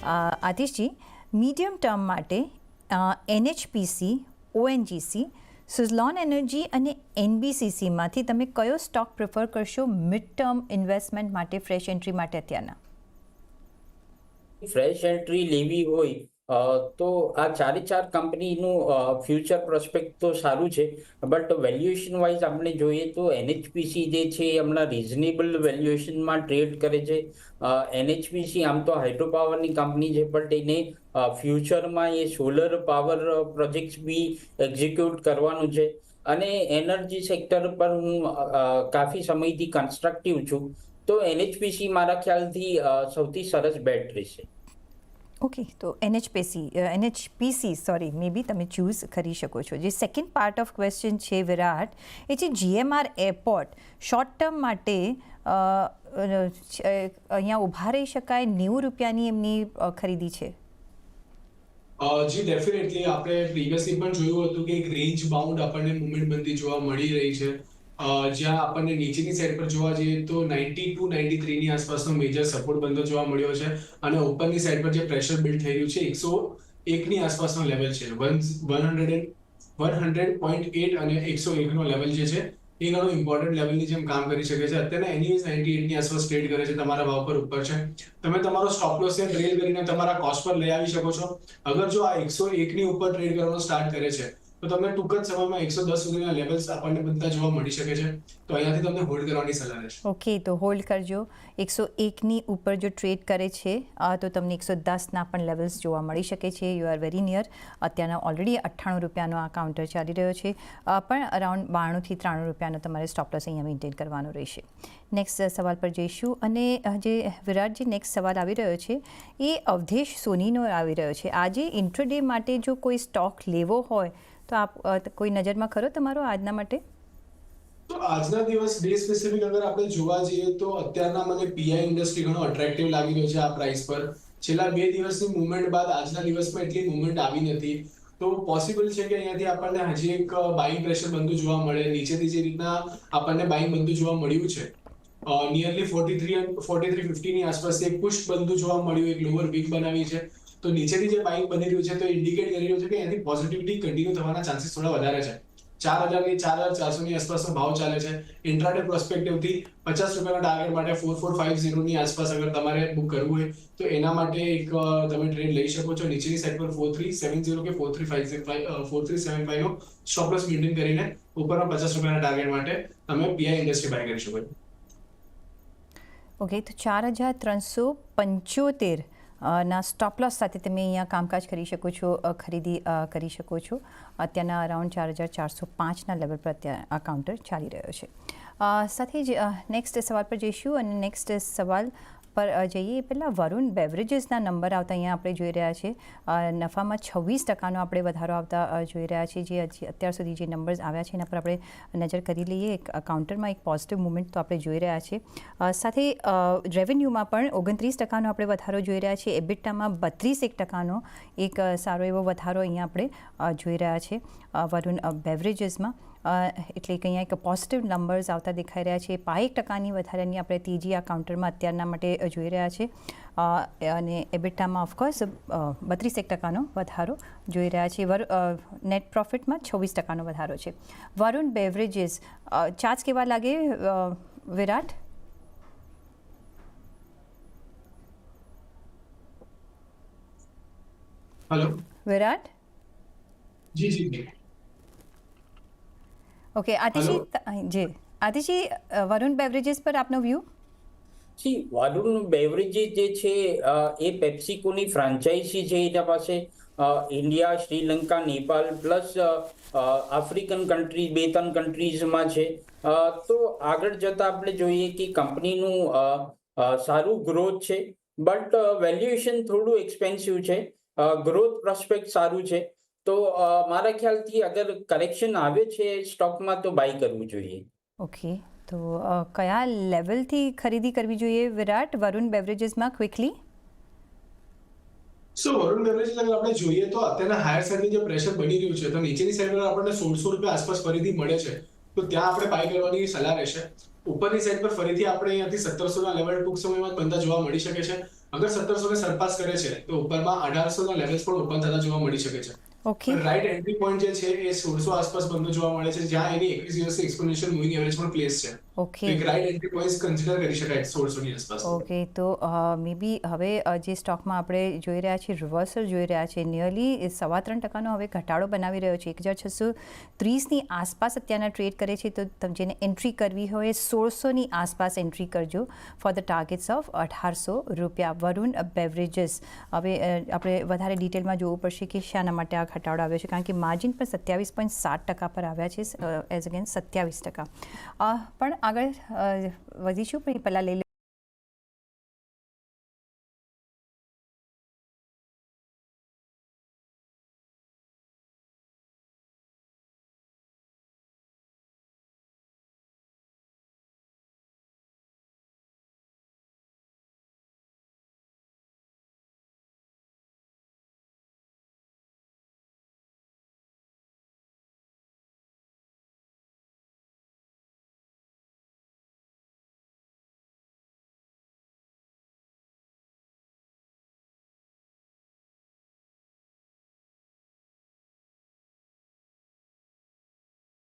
Atishji, medium term માટે NHPC, ONGC, Suzlon energy અને NBCCમાંથી તમે કયો સ્ટોક પ્રિફર કરશો મિડ ટર્મ ઇન્વેસ્ટમેન્ટ માટે, ફ્રેશ એન્ટ્રી માટે અત્યારના? ફ્રેશ એન્ટ્રી લેવી હોય તો આ ચારે ચાર કંપનીનું ફ્યુચર પ્રોસ્પેક્ટ તો સારું છે, બટ વેલ્યુએશન વાઇઝ આપણે જોઈએ તો NHPC જે છે એ હમણાં રિઝનેબલ વેલ્યુએશનમાં ટ્રેડ કરે છે. NHPC આમ તો હાઇડ્રો પાવરની કંપની છે, બટ એને ફ્યુચરમાં એ સોલર પાવર પ્રોજેક્ટ્સ બી એક્ઝિક્યુટ કરવાનું છે અને એનર્જી સેક્ટર પર હું કાફી સમયથી કન્સ્ટ્રક્ટિવ છું, તો NHPC મારા ખ્યાલથી સૌથી સરસ બેટ રહેશે. ઓકે, તો NHPC મે બી તમે ચૂઝ કરી શકો છો. જે સેકન્ડ પાર્ટ ઓફ ક્વેશ્ચન છે વિરાટ, એ છે GMR એરપોર્ટ શોર્ટ ટર્મ માટે અહીંયા ઊભા રહી શકાય, 90 રૂપિયાની એમની ખરીદી છે. જી ડેફિનેટલી, આપણે પ્રીવિયસલી પણ જોયું હતું કે એક રેન્જ બાઉન્ડ આપણને મુવમેન્ટ બનતી જોવા મળી રહી છે, જ્યાં આપણને નીચેની સાઈડ પર જોવા જઈએ તો 92 93 ની આસપાસનો મેજર સપોર્ટ બનતો જોવા મળ્યો છે અને ઉપરની સાઈડ પર જે પ્રેશર બિલ્ડ થઈ રહ્યું છે 101 ની આસપાસનો લેવલ છે, 100.8 અને 101 નો લેવલ જે છે એ ઘણો ઇમ્પોર્ટન્ટ લેવલની જેમ કામ કરી શકે છે. અત્યારે એનીવેઝ 98 ની આસપાસ ટ્રેડ કરે છે, તમારા ભાવ પર ઉપર છે. તમે તમારો સ્ટોપ લોસ ટ્રેડ કરીને તમારા કોસ્ટ પર લઈ આવી શકો છો. અગર જો આ 101 ની ઉપર ટ્રેડ કરવાનું સ્ટાર્ટ કરે છે તો તમને ટૂંક જ સમયમાં 110 સુધીના લેવલ્સ આપણને બનતા જોવા મળી શકે છે, તો અહીંયાથી તમને હોલ્ડ કરવાની સલાહ રહેશે. ઓકે, તો હોલ્ડ કરજો. 101ની ઉપર જો ટ્રેડ કરે છે તો તમને 110ના પણ લેવલ્સ જોવા મળી શકે છે. You are very near. અત્યારના ઓલરેડી 98 રૂપિયાનો આ કાઉન્ટર ચાલી રહ્યો છે, પણ અરાઉન્ડ 92 થી 93 રૂપિયાનો તમારે સ્ટોપ લોસ અહીંયા મેન્ટેન કરવાનો રહેશે. નેક્સ્ટ સવાલ પર જઈશું અને જે વિરાટ, જે નેક્સ્ટ સવાલ આવી રહ્યો છે એ અવધેશ સોનીનો આવી રહ્યો છે. આજે ઇન્ટ્રાડે માટે જો કોઈ સ્ટોક લેવો હોય તો આપ કોઈ નજરમાં ખરો તમારો આજના માટે? તો આજના દિવસ ડે સ્પેસિફિક અગર આપણે જોવા જઈએ તો અત્યારના મને PI ઇન્ડસ્ટ્રી ઘણો અટ્રેક્ટિવ લાગી રહ્યો છે આ પ્રાઇસ પર. છેલ્લા 2 દિવસની મૂવમેન્ટ બાદ આજના દિવસમાં એટલી મૂવમેન્ટ આવી નથી, તો પોસિબલ છે કે અહીંયાથી આપણને હજી એક બાઇંગ પ્રેશર બનતું જોવા મળે. નીચેથી જે રીતના આપણને બાઇંગ બનતું જોવા મળ્યું છે, નિયરલી 43 અને 43.50 ની આસપાસ એક પુશ બનતું જોવા મળ્યું, એક લોઅર વીક બનાવી છે, તો નીચેથી જે બાઇંગ બની રહ્યું છે તો ઇન્ડિકેટ કરી રહ્યું છે કે અહીંયાથી પોઝિટિવિટી કન્ટિન્યુ થવાના ચાન્સીસ થોડા વધારે છે. 4000 ની 4400 ની આસપાસનો ભાવ ચાલે છે. ઇન્ટ્રાડે પ્રોસ્પેક્ટિવથી 50 રૂપિયાના ટાર્ગેટ માટે 4450 ની આસપાસ અગર તમારે બુક કરવું હોય તો એના માટે એક તમે ટ્રેડ લઈ શકો છો. નીચેની સાઈડ પર 4370 કે 4375 નો સ્ટોપ લોસ મેન્ટેન કરીને ઉપરના 50 રૂપિયાના ટાર્ગેટ માટે તમે PI ઇન્ડસ્ટ્રી બાય કરી શકો છો. ઓકે, તો 4375 ના સ્ટોપ લોસ સાથે તમે અહીંયા કામકાજ કરી શકો છો, ખરીદી કરી શકો છો. અત્યારના અરાઉન્ડ 4405ના લેવલ પર અત્યારે આ કાઉન્ટર ચાલી રહ્યો છે. સાથે જ નેક્સ્ટ સવાલ પર જઈશું અને નેક્સ્ટ સવાલ પર જઈએ પહેલાં વરુણ બેવરેજીસના નંબર આવતા અહીંયા આપણે જોઈ રહ્યા છીએ. નફામાં 26% આપણે વધારો આવતા જોઈ રહ્યા છીએ. જે અત્યાર સુધી જે નંબર્સ આવ્યા છે એના પર આપણે નજર કરી લઈએ. કાઉન્ટરમાં એક પોઝિટિવ મુવમેન્ટ તો આપણે જોઈ રહ્યા છીએ. સાથે રેવન્યુમાં પણ 29%નો આપણે વધારો જોઈ રહ્યા છીએ. એબિટામાં 32% એક સારો એવો વધારો અહીંયા આપણે જોઈ રહ્યા છીએ વરુણ બેવરેજીસમાં. એટલે કે અહીંયા એક પોઝિટિવ નંબર્સ આવતા દેખાઈ રહ્યા છે. 5% વધારાની આપણે તેજી આ કાઉન્ટરમાં અત્યારના માટે જોઈ રહ્યા છે અને એબિટામાં ઓફકોર્સ 32% વધારો જોઈ રહ્યા છે. નેટ પ્રોફિટમાં 26% વધારો છે. વરુણ બેવરેજીસ ચાર્જ કેવા લાગે વિરાટ? હેલો વિરાટ? જી ઓકે, આતિશજી વરુણ બેવરેજીસ પર આપનો વ્યૂ? જી, વરુણ બેવરેજીસ જે છે એ પેપ્સિકોની ફ્રાન્ચાઇઝી છે એના પાસે. India, Sri Lanka, Nepal plus African countries 2-3 કન્ટ્રીઝમાં છે. તો આગળ જતાં આપણે જોઈએ કે કંપનીનું સારું ગ્રોથ છે, બટ વેલ્યુએશન થોડું એક્સપેન્સિવ છે. ગ્રોથ પ્રોસ્પેક્ટ સારું છે, તો મારા ખ્યાલથી અગર કરેક્શન આવે છે સ્ટોકમાં તો બાય કરવું જોઈએ. ઓકે, તો કયા લેવલથી ખરીદી કરવી જોઈએ વિરાટ વરુણ બેવરેજીસમાં ક્વિકલી? વરુણ બેવરેજીસ અગર આપણે જોઈએ તો અત્યારના હાયર સાઈડની જે પ્રેશર બની રહ્યું છે, તો નીચેની સાઈડ પર આપણને 1600 રૂપિયા આસપાસ ખરીદી મળે છે, તો ત્યાં આપણે બાય કરવાની સલાહ રહેશે. ઉપરની સાઈડ પર ફરીથી આપણે અહીંયાથી 1700 ના લેવલ ટૂંક સમયમાં બનતા જોવા મળી શકે છે. અગર 1700 ને સરપાસ કરે છે તો ઉપરમાં 1800 ના લેવલ્સ પણ ઓપન થતા જોવા મળી શકે છે. ઓકે. પણ રાઈટ એન્ટ્રી પોઈન્ટ જે છે એ 1600 આસપાસ બનતો જોવા મળે છે, જ્યાં એની 21 દિવસની એક્સપોનેન્શિયલ મૂવિંગ એવરેજ પણ પ્લેસ છે. ઓકે. તો એક રાઈટ એન્ટ્રી પોઈન્ટ કન્સિડર કરી શકાય 1600 ની આસપાસ. ઓકે, તો મે બી હવે જે સ્ટોકમાં આપણે જોઈ રહ્યા છીએ રિવર્સલ જોઈ રહ્યા છીએ, નિયરલી 3.25% હવે ઘટાડો બનાવી રહ્યો છે. 1630ની આસપાસ અત્યારના ટ્રેડ કરે છે, તો તમે જેને એન્ટ્રી કરવી હોય 1600ની આસપાસ એન્ટ્રી કરજો ફોર ધ ટાર્ગેટ્સ ઓફ 1800 રૂપિયા. વરુણ બેવરેજીસ, હવે આપણે વધારે ડિટેલમાં જોવું પડશે કે શાના માટે આ ઘટાડો આવ્યો છે, કારણ કે માર્જિન પણ 27.7% પર આવ્યા છે એઝ અગેન્સ્ટ 27%. પણ આગળ વધીશું, પણ પહેલાં લઈ